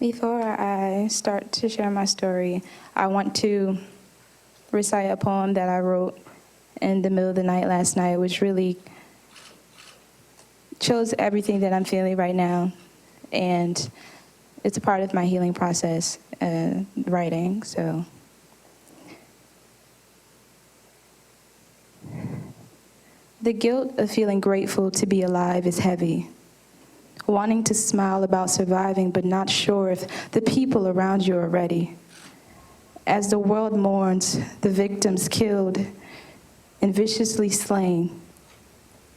Before I start to share my story, I want to recite a poem that I wrote in the middle of the night last night, which really shows everything that I'm feeling right now. And it's a part of my healing process, writing. So, the guilt of feeling grateful to be alive is heavy. Wanting to smile about surviving, but not sure if the people around you are ready. As the world mourns the victims killed and viciously slain,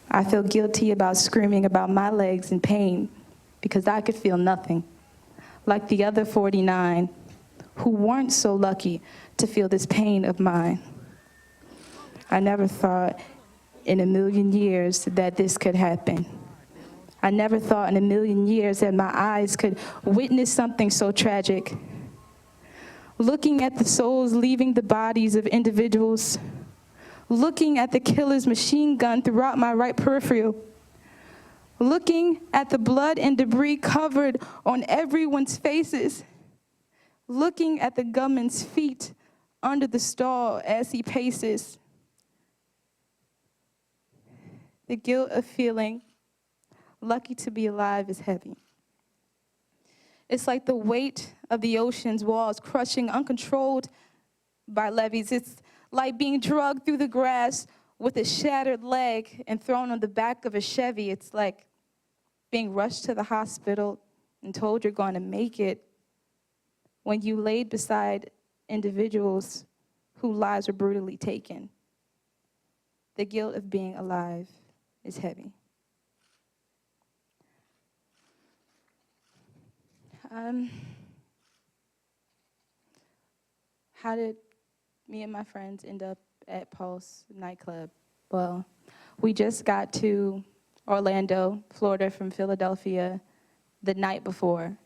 I feel guilty about screaming about my legs in pain because I could feel nothing, like the other 49 who weren't so lucky to feel this pain of mine. I never thought in a million years that this could happen. I never thought in a million years that my eyes could witness something so tragic. Looking at the souls leaving the bodies of individuals, looking at the killer's machine gun throughout my right peripheral, looking at the blood and debris covered on everyone's faces, looking at the gunman's feet under the stall as he paces. The guilt of feeling lucky to be alive is heavy. It's like the weight of the ocean's walls crushing uncontrolled by levees. It's like being drugged through the grass with a shattered leg and thrown on the back of a Chevy. It's like being rushed to the hospital and told you're going to make it when you laid beside individuals whose lives were brutally taken. The guilt of being alive is heavy. How did me and my friends end up at Pulse nightclub? Well, we just got to Orlando, Florida from Philadelphia the night before.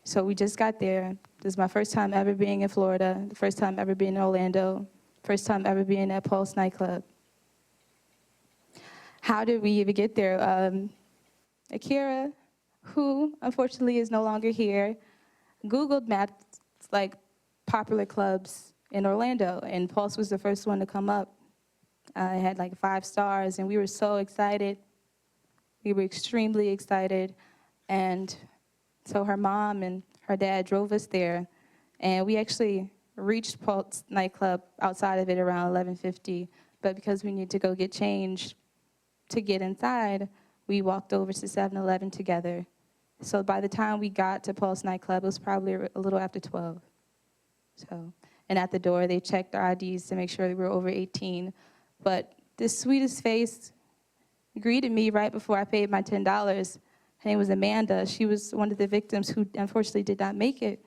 So we just got there. This is my first time ever being in Florida, the first time ever being in Orlando, first time ever being at Pulse nightclub. How did we even get there? Akira, who unfortunately is no longer here, Googled maps like popular clubs in Orlando, and Pulse was the first one to come up. It had like 5 stars, and we were so excited. We were extremely excited, and so her mom and her dad drove us there, and we actually reached Pulse nightclub outside of it around 11:50, but because we needed to go get changed to get inside, we walked over to 7-Eleven together. So by the time we got to Pulse nightclub, it was probably a little after 12. So, and at the door, they checked our IDs to make sure we were over 18. But the sweetest face greeted me right before I paid my $10. Her name was Amanda. She was one of the victims who unfortunately did not make it.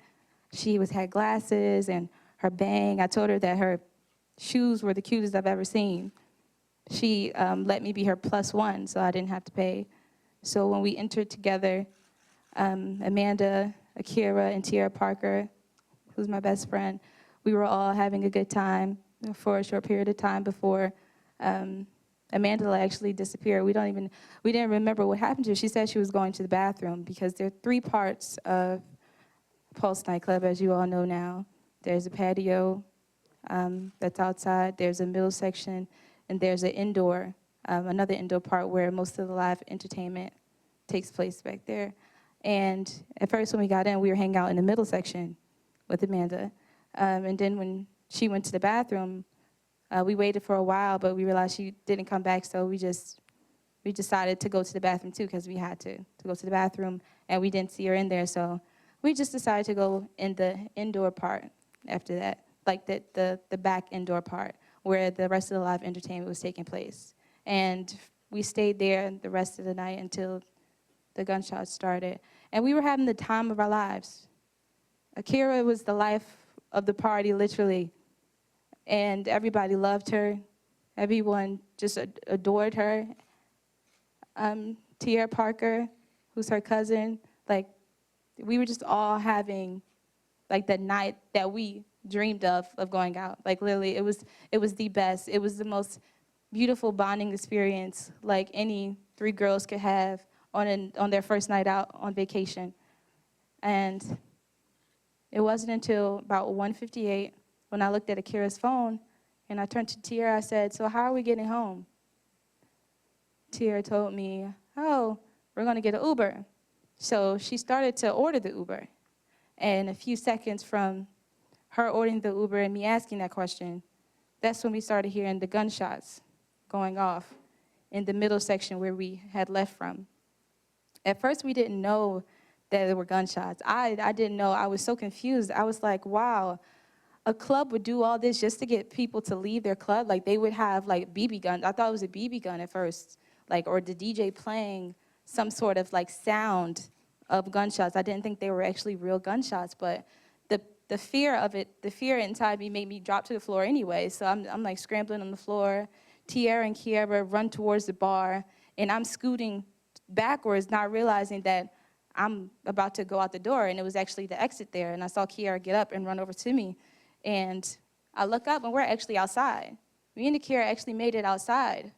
She had glasses and her bang. I told her that her shoes were the cutest I've ever seen. She let me be her +1, so I didn't have to pay. So when we entered together, Amanda, Akira, and Tiara Parker, who's my best friend, we were all having a good time for a short period of time before Amanda actually disappeared. We didn't remember what happened to her. She said she was going to the bathroom because there are 3 parts of Pulse nightclub, as you all know now. There's a patio that's outside, there's a middle section, and there's an indoor, another indoor part where most of the live entertainment takes place back there. And at first when we got in, we were hanging out in the middle section with Amanda. And then when she went to the bathroom, we waited for a while, but we realized she didn't come back, so we decided to go to the bathroom too, because we had to go to the bathroom, and we didn't see her in there, so we just decided to go in the indoor part after that, like the back indoor part, where the rest of the live entertainment was taking place. And we stayed there the rest of the night until the gunshots started. And we were having the time of our lives. Akira was the life of the party, literally. And everybody loved her. Everyone just adored her. Tiara Parker, who's her cousin, like, we were just all having like that night that we dreamed of going out. Like literally, it was the best. It was the most beautiful bonding experience like any 3 girls could have on their first night out on vacation. And It wasn't until about 1:58 when I looked at Akira's phone and I turned to Tiara. I said, "So how are we getting home?" Tiara told me, "Oh, we're going to get an Uber." So she started to order the Uber. And a few seconds from her ordering the Uber and me asking that question, that's when we started hearing the gunshots going off in the middle section where we had left from. At first, we didn't know that there were gunshots. I didn't know. I was so confused. I was like, wow, a club would do all this just to get people to leave their club? Like, they would have, like, BB guns. I thought it was a BB gun at first, like, or the DJ playing some sort of, like, sound of gunshots. I didn't think they were actually real gunshots, but the fear of it, the fear inside me made me drop to the floor anyway. So I'm like scrambling on the floor. Tiara and Kiara run towards the bar, and I'm scooting backwards, not realizing that I'm about to go out the door, and it was actually the exit there. And I saw Kiara get up and run over to me, and I look up, and we're actually outside. Me and Kiara actually made it outside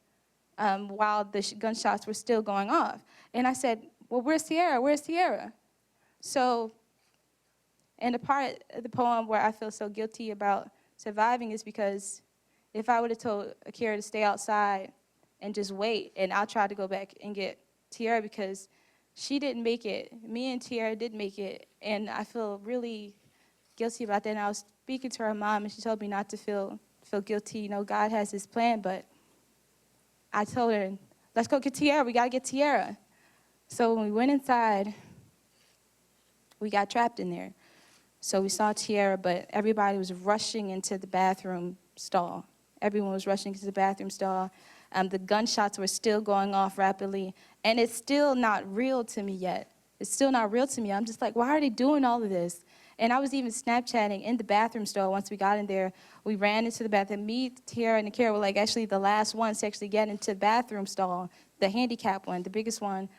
while the gunshots were still going off. And I said, "Well, where's Tiara? Where's Tiara?" So, and the part of the poem where I feel so guilty about surviving is because if I would have told Akira to stay outside and just wait, and I'll try to go back and get Tiara because she didn't make it. Me and Tiara did make it, and I feel really guilty about that. And I was speaking to her mom, and she told me not to feel guilty. You know, God has his plan, but I told her, "Let's go get Tiara. We got to get Tiara." So when we went inside, we got trapped in there. So we saw Tiara, but everybody was rushing into the bathroom stall. Everyone was rushing into the bathroom stall. The gunshots were still going off rapidly, and it's still not real to me yet. It's still not real to me. I'm just like, why are they doing all of this? And I was even Snapchatting in the bathroom stall. Once we got in there, we ran into the bathroom. Me, Tiara, and Akira were like actually the last ones to actually get into the bathroom stall, the handicap one, the biggest one.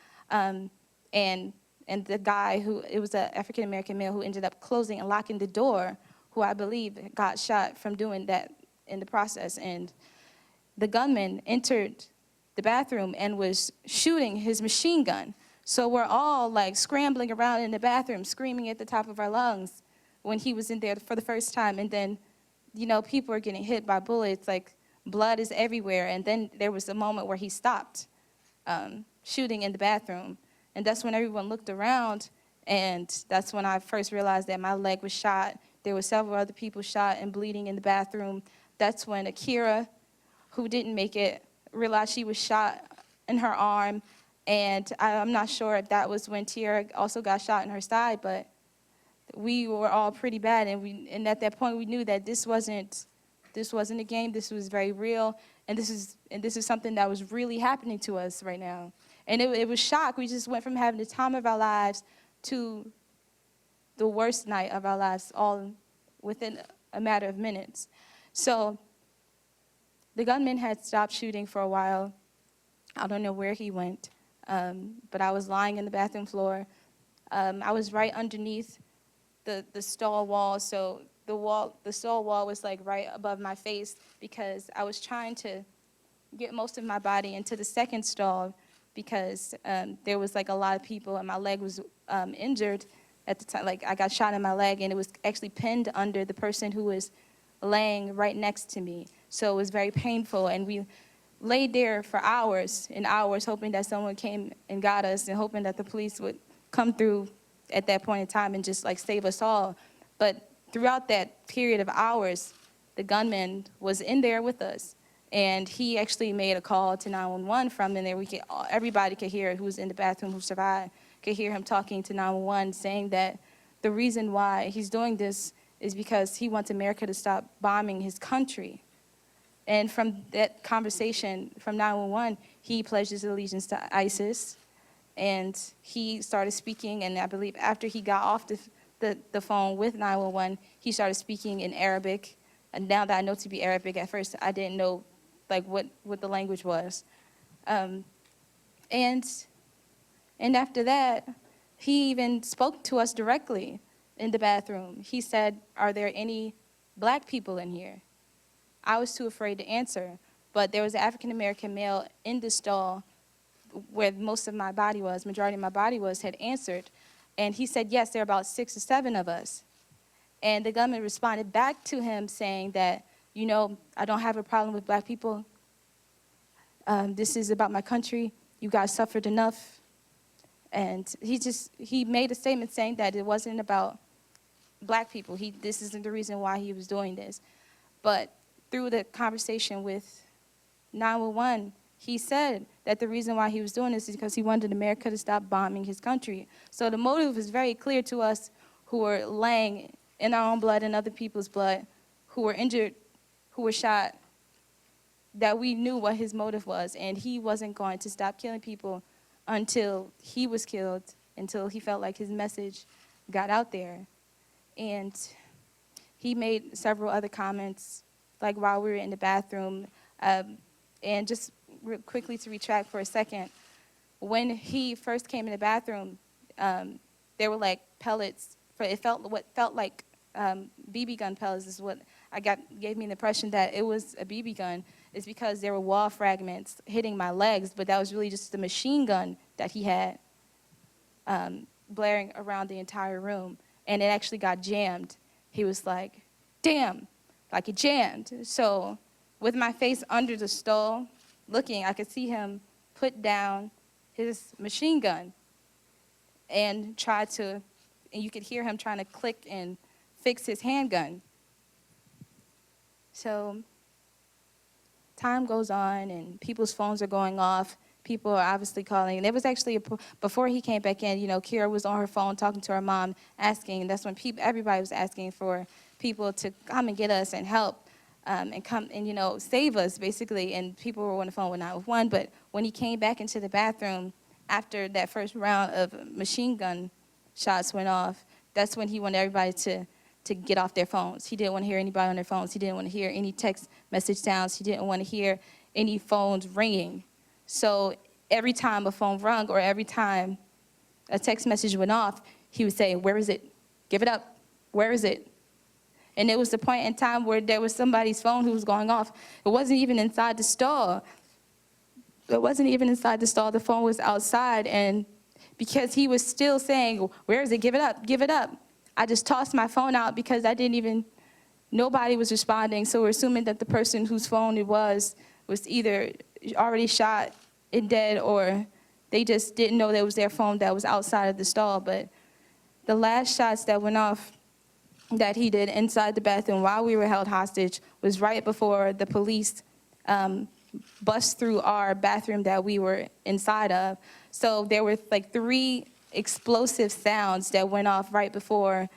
And the guy it was an African-American male who ended up closing and locking the door, who I believe got shot from doing that in the process. And the gunman entered the bathroom and was shooting his machine gun. So we're all like scrambling around in the bathroom, screaming at the top of our lungs when he was in there for the first time. And then, you know, people are getting hit by bullets, like blood is everywhere. And then there was a moment where he stopped shooting in the bathroom. And that's when everyone looked around, and that's when I first realized that my leg was shot. There were several other people shot and bleeding in the bathroom. That's when Akira, who didn't make it, realized she was shot in her arm. And I'm not sure if that was when Tiara also got shot in her side, but we were all pretty bad. And at that point, we knew that this wasn't a game. This was very real, and this is something that was really happening to us right now. And it was shock. We just went from having the time of our lives to the worst night of our lives, all within a matter of minutes. So the gunman had stopped shooting for a while. I don't know where he went, but I was lying in the bathroom floor. I was right underneath the stall wall, so the stall wall was like right above my face because I was trying to get most of my body into the second stall because there was like a lot of people and my leg was injured at the time. Like I got shot in my leg and it was actually pinned under the person who was laying right next to me. So it was very painful, and we laid there for hours and hours hoping that someone came and got us and hoping that the police would come through at that point in time and just like save us all. But throughout that period of hours, the gunman was in there with us. And he actually made a call to 911 from in there. Everybody could hear it who was in the bathroom, who survived, could hear him talking to 911, saying that the reason why he's doing this is because he wants America to stop bombing his country. And from that conversation from 911, he pledged his allegiance to ISIS. And he started speaking, and I believe after he got off the phone with 911, he started speaking in Arabic. And now that I know to be Arabic, at first I didn't know like what the language was. And after that, he even spoke to us directly in the bathroom. He said, "Are there any black people in here?" I was too afraid to answer, but there was an African-American male in the stall where most of my body was, majority of my body was, had answered. And he said, "Yes, there are about 6 or 7 of us." And the gunman responded back to him saying that, you know, I don't have a problem with black people. This is about my country. You guys suffered enough. And he made a statement saying that it wasn't about black people. This isn't the reason why he was doing this. But through the conversation with 911, he said that the reason why he was doing this is because he wanted America to stop bombing his country. So the motive is very clear to us who are laying in our own blood and other people's blood, who were injured, who were shot, that we knew what his motive was, and he wasn't going to stop killing people until he was killed, until he felt like his message got out there. And he made several other comments, like while we were in the bathroom. And just real quickly to retract for a second, when he first came in the bathroom, there were like pellets. What felt like BB gun pellets is what gave me the impression that it was a BB gun. Is because there were wall fragments hitting my legs, but that was really just the machine gun that he had blaring around the entire room, and it actually got jammed. He was like, damn, like it jammed. So with my face under the stall looking, I could see him put down his machine gun and you could hear him trying to click and fix his handgun. So time goes on and people's phones are going off. People are obviously calling. And it was actually, before he came back in, you know, Kira was on her phone talking to her mom, asking, and that's when everybody was asking for people to come and get us and help and come and, you know, save us, basically. And people were on the phone with 911. But when he came back into the bathroom after that first round of machine gun shots went off, that's when he wanted everybody to get off their phones. He didn't want to hear anybody on their phones. He didn't want to hear any text message sounds. He didn't want to hear any phones ringing. So every time a phone rung or every time a text message went off, he would say, "Where is it? Give it up. Where is it?" And it was the point in time where there was somebody's phone who was going off. It wasn't even inside the stall. It wasn't even inside the stall. The phone was outside. And because he was still saying, "Where is it? Give it up. Give it up," I just tossed my phone out because nobody was responding. So we're assuming that the person whose phone it was either already shot and dead, or they just didn't know that it was their phone that was outside of the stall. But the last shots that went off that he did inside the bathroom while we were held hostage was right before the police bust through our bathroom that we were inside of. So there were like 3 explosive sounds that went off right before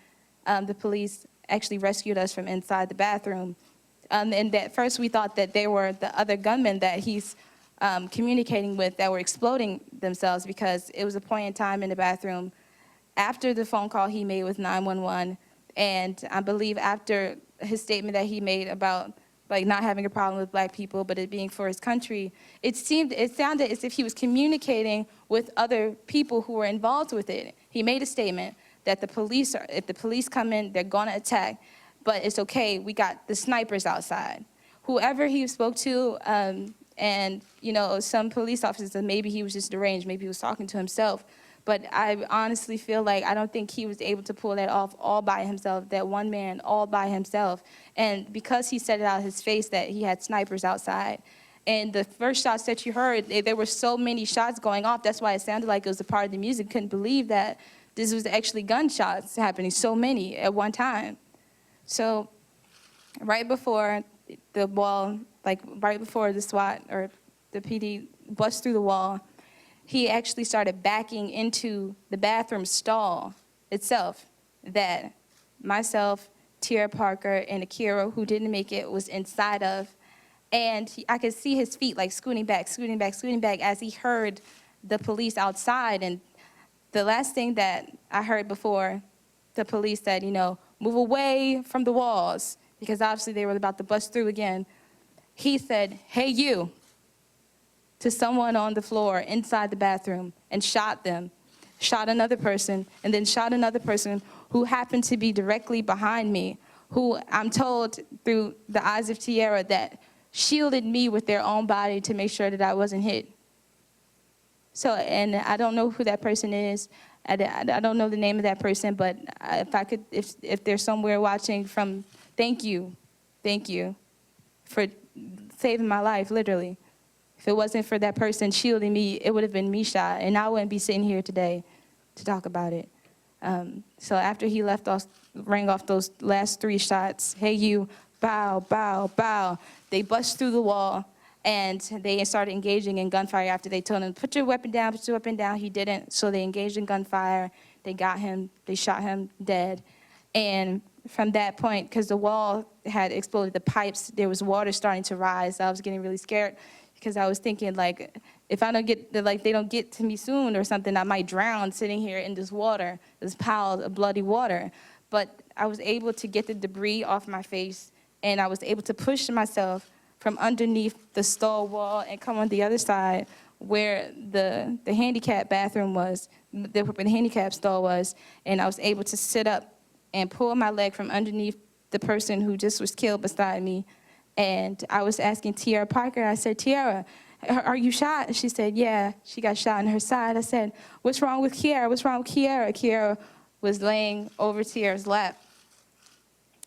the police actually rescued us from inside the bathroom. And at first we thought that they were the other gunmen that he's communicating with that were exploding themselves, because it was a point in time in the bathroom after the phone call he made with 911, and I believe after his statement that he made about like not having a problem with black people, but it being for his country, it sounded as if he was communicating with other people who were involved with it. He made a statement that if the police come in, they're gonna attack, but it's okay, we got the snipers outside. Whoever he spoke to, and you know, some police officers said maybe he was just deranged, maybe he was talking to himself, but I honestly feel like I don't think he was able to pull that off all by himself, that one man all by himself. And because he said it out of his face that he had snipers outside, and the first shots that you heard, there were so many shots going off, that's why it sounded like it was a part of the music. Couldn't believe that this was actually gunshots happening, so many at one time. So right before the wall, like right before the SWAT or the PD bust through the wall, he actually started backing into the bathroom stall itself that myself, Tierra Parker, and Akira, who didn't make it, was inside of. And I could see his feet like scooting back, scooting back, scooting back as he heard the police outside. And the last thing that I heard before the police said, you know, move away from the walls, because obviously they were about to bust through again, he said, "Hey, you," to someone on the floor inside the bathroom, and shot them, shot another person, and then shot another person who happened to be directly behind me, who I'm told through the eyes of Tierra that shielded me with their own body to make sure that I wasn't hit. So, and I don't know who that person is. I don't know the name of that person, but if they're somewhere watching thank you for saving my life, literally. If it wasn't for that person shielding me, it would have been me shot, and I wouldn't be sitting here today to talk about it. So after he rang off those last 3 shots, hey you, bow, bow, bow, they bust through the wall, and they started engaging in gunfire after they told him, put your weapon down, put your weapon down. He didn't, so they engaged in gunfire. They got him, they shot him dead. And from that point, because the wall had exploded, the pipes, there was water starting to rise. I was getting really scared because I was thinking, like, if I don't get, they don't get to me soon or something, I might drown sitting here in this water, this pile of bloody water. But I was able to get the debris off my face, and I was able to push myself from underneath the stall wall and come on the other side where the handicap bathroom was, where the handicap stall was, and I was able to sit up and pull my leg from underneath the person who just was killed beside me. And I was asking Tiara Parker, I said, Tiara, are you shot? She said, yeah, she got shot in her side. I said, what's wrong with Kiara? What's wrong with Kiara? Kiara was laying over Tiara's lap,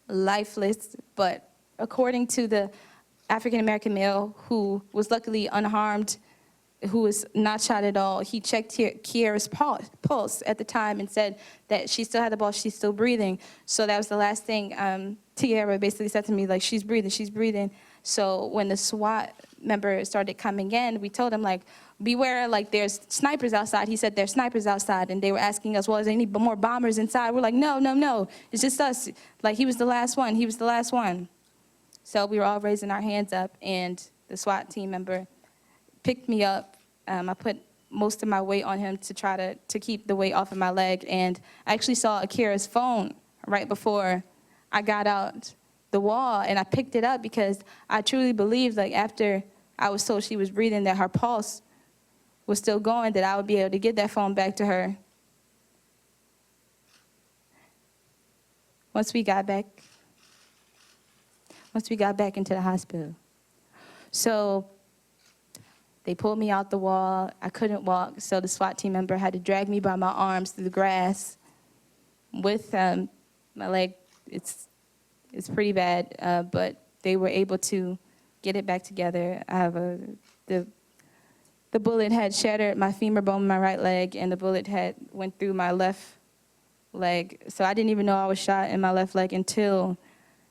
lifeless, but according to the African-American male who was luckily unharmed, who was not shot at all, he checked Kiara's pulse at the time and said that she still had the pulse, she's still breathing. So that was the last thing Tiara basically said to me, like, she's breathing, she's breathing. So when the SWAT member started coming in, we told him, like, beware, like, there's snipers outside. He said, there's snipers outside. And they were asking us, well, is there any more bombers inside? We're like, no, no, no, it's just us. Like, he was the last one, he was the last one. So we were all raising our hands up, and the SWAT team member picked me up. I put most of my weight on him to try to keep the weight off of my leg. And I actually saw Akira's phone right before I got out the wall, and I picked it up because I truly believed, like, after I was told she was breathing, that her pulse was still going, that I would be able to get that phone back to her. Once we got back into the hospital. So they pulled me out the wall. I couldn't walk, so the SWAT team member had to drag me by my arms through the grass with my leg. It's pretty bad, but they were able to get it back together. I have the bullet had shattered my femur bone in my right leg, and the bullet had went through my left leg. So I didn't even know I was shot in my left leg until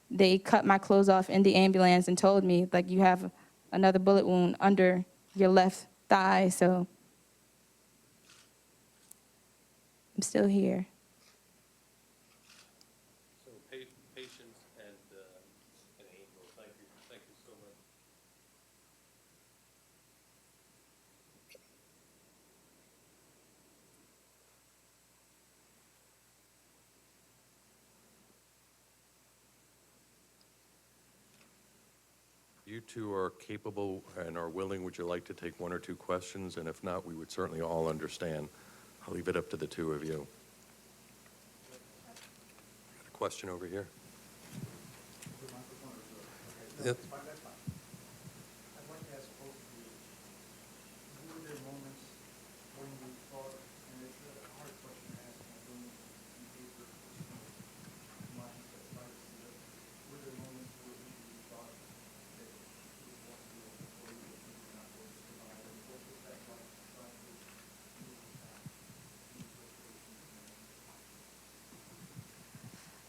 they cut my clothes off in the ambulance and told me, like, you have another bullet wound under your left thigh. So I'm still here. So patience and an angel. Thank you so much. You two are capable and are willing. Would you like to take 1 or 2 questions? And if not, we would certainly all understand. I'll leave it up to the 2 of you. Got a question over here? Yep.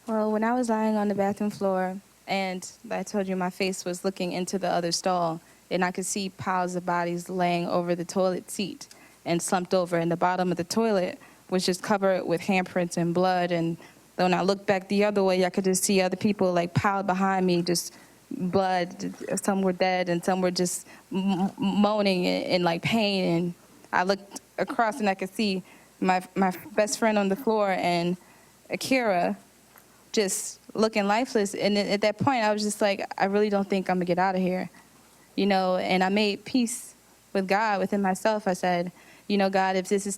Well, when I was lying on the bathroom floor, and I told you my face was looking into the other stall, and I could see piles of bodies laying over the toilet seat and slumped over, and the bottom of the toilet was just covered with handprints and blood. And when I looked back the other way, I could just see other people, like, piled behind me, just blood. Some were dead, and some were just moaning in like pain. And I looked across, and I could see my best friend on the floor and Akira just looking lifeless. And at that point, I was just like, I really don't think I'm gonna get out of here, you know. And I made peace with God within myself. I said, you know, God, if this is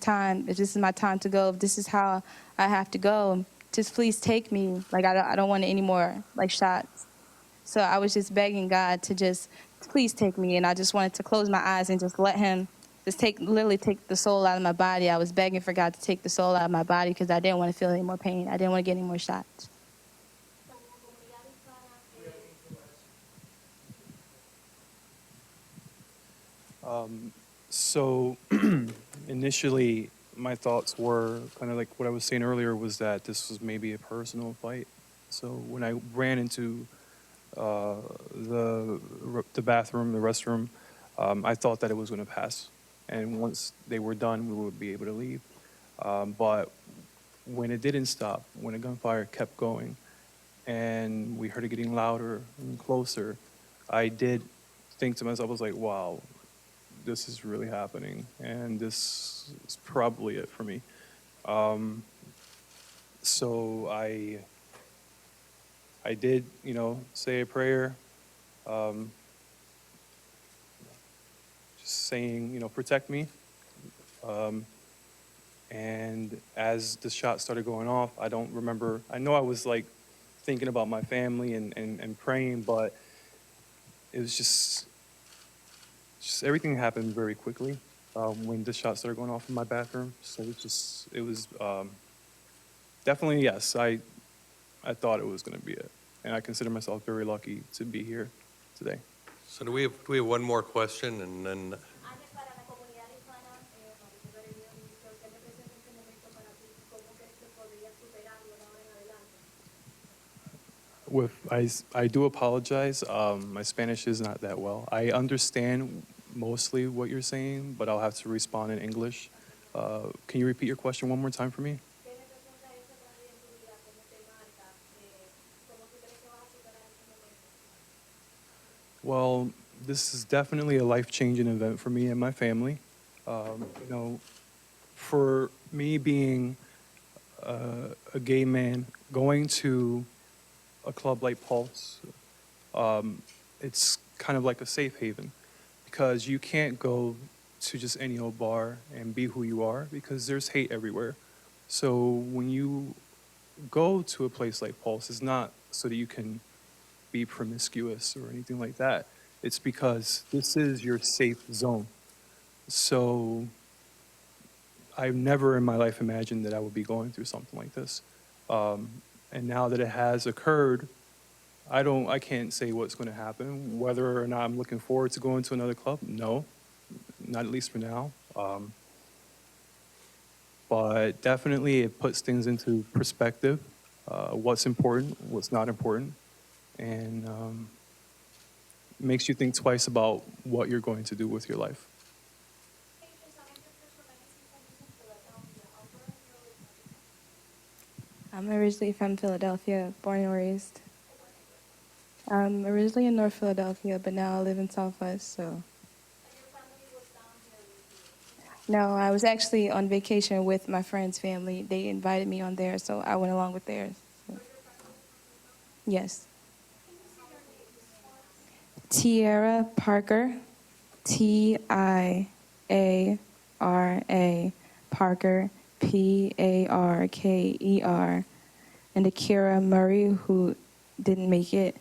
my time to go, if this is how I have to go, just please take me. Like, I don't want any more, like, shots. So I was just begging God to just please take me. And I just wanted to close my eyes and just let him literally take the soul out of my body. I was begging for God to take the soul out of my body because I didn't want to feel any more pain. I didn't want to get any more shots. So initially, my thoughts were kind of like what I was saying earlier was that this was maybe a personal fight. So when I ran into the bathroom, the restroom, I thought that it was going to pass, and once they were done, we would be able to leave. But when it didn't stop, when the gunfire kept going, and we heard it getting louder and closer, I did think to myself, I was like, wow, this is really happening, and this is probably it for me. So I did, say a prayer, um, just saying, protect me. Um, and as the shot started going off, I don't remember. I know I was like thinking about my family and praying, but it was just everything happened very quickly when the shots started going off in my bathroom. So it was definitely, yes, I thought it was going to be it. And I consider myself very lucky to be here today. So do we have one more question, and then Ane, para la comunidad hispana, para el inicio, ¿qué representa este momento para ti? ¿Cómo crees que podrías superarlo de ahora en adelante? I do apologize. My Spanish is not that well. I understand mostly what you're saying, but I'll have to respond in English. Can you repeat your question one more time for me? ¿Qué representa esta tragedia en tu vida? ¿Cómo te marca? ¿Cómo tú crees que vas a superar este momento? Well, this is definitely a life-changing event for me and my family. For me being a gay man, going to a club like Pulse, it's kind of like a safe haven because you can't go to just any old bar and be who you are because there's hate everywhere. So when you go to a place like Pulse, it's not so that you can be promiscuous or anything like that. It's because this is your safe zone. So I've never in my life imagined that I would be going through something like this. And now that it has occurred, I can't say what's going to happen. Whether or not I'm looking forward to going to another club, no, not at least for now. But definitely it puts things into perspective, what's important, what's not important, and makes you think twice about what you're going to do with your life. I'm originally from Philadelphia, born and raised. I'm originally in North Philadelphia, but now I live in Southwest, so. And your family was down here with you. No, I was actually on vacation with my friend's family. They invited me on there, so I went along with theirs. So. Yes. Tiara Parker, Tiara Parker, Parker, and Akira Murray, who didn't make it,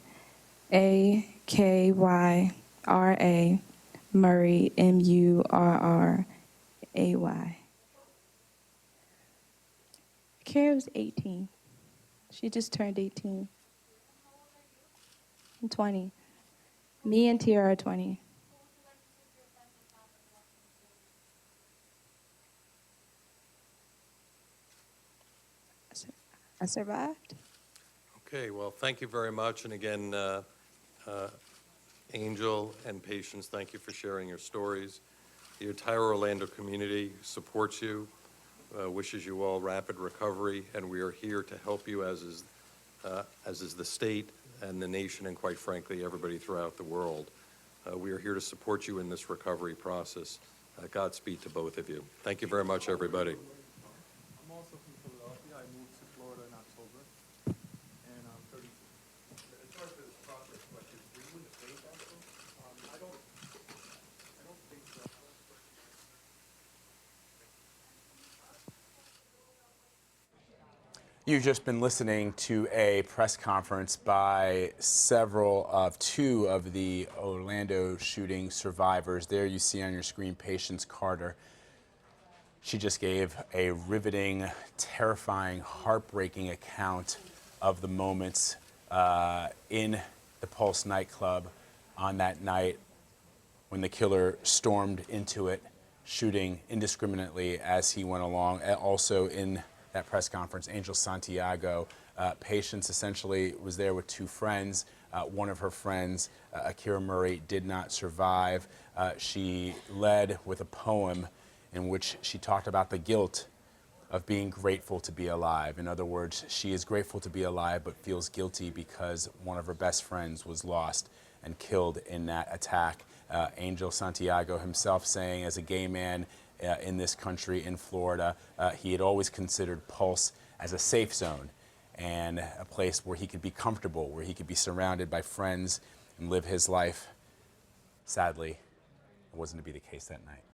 Akyra Murray, Murray. Akira was 18. She just turned 18. I'm 20. Me and Tiara are 20. I survived. Okay, well, thank you very much. And again, Angel and Patience, thank you for sharing your stories. The entire Orlando community supports you, wishes you all rapid recovery, and we are here to help you, as is the state and the nation, and quite frankly, everybody throughout the world. We are here to support you in this recovery process. Godspeed to both of you. Thank you very much, everybody. I'm also from Philadelphia. I moved to Florida in October, and I'm 32. As far as this process, were you in the state also? I don't think so. You've just been listening to a press conference by two of the Orlando shooting survivors. There you see on your screen Patience Carter. She just gave a riveting, terrifying, heartbreaking account of the moments in the Pulse nightclub on that night when the killer stormed into it, shooting indiscriminately as he went along. Also in that press conference, Angel Santiago, Patience essentially was there with two friends. One of her friends, Akira Murray, did not survive. She led with a poem in which she talked about the guilt of being grateful to be alive. In other words, she is grateful to be alive but feels guilty because one of her best friends was lost and killed in that attack. Angel Santiago himself saying, as a gay man in this country, in Florida, he had always considered Pulse as a safe zone and a place where he could be comfortable, where he could be surrounded by friends and live his life. Sadly, it wasn't to be the case that night.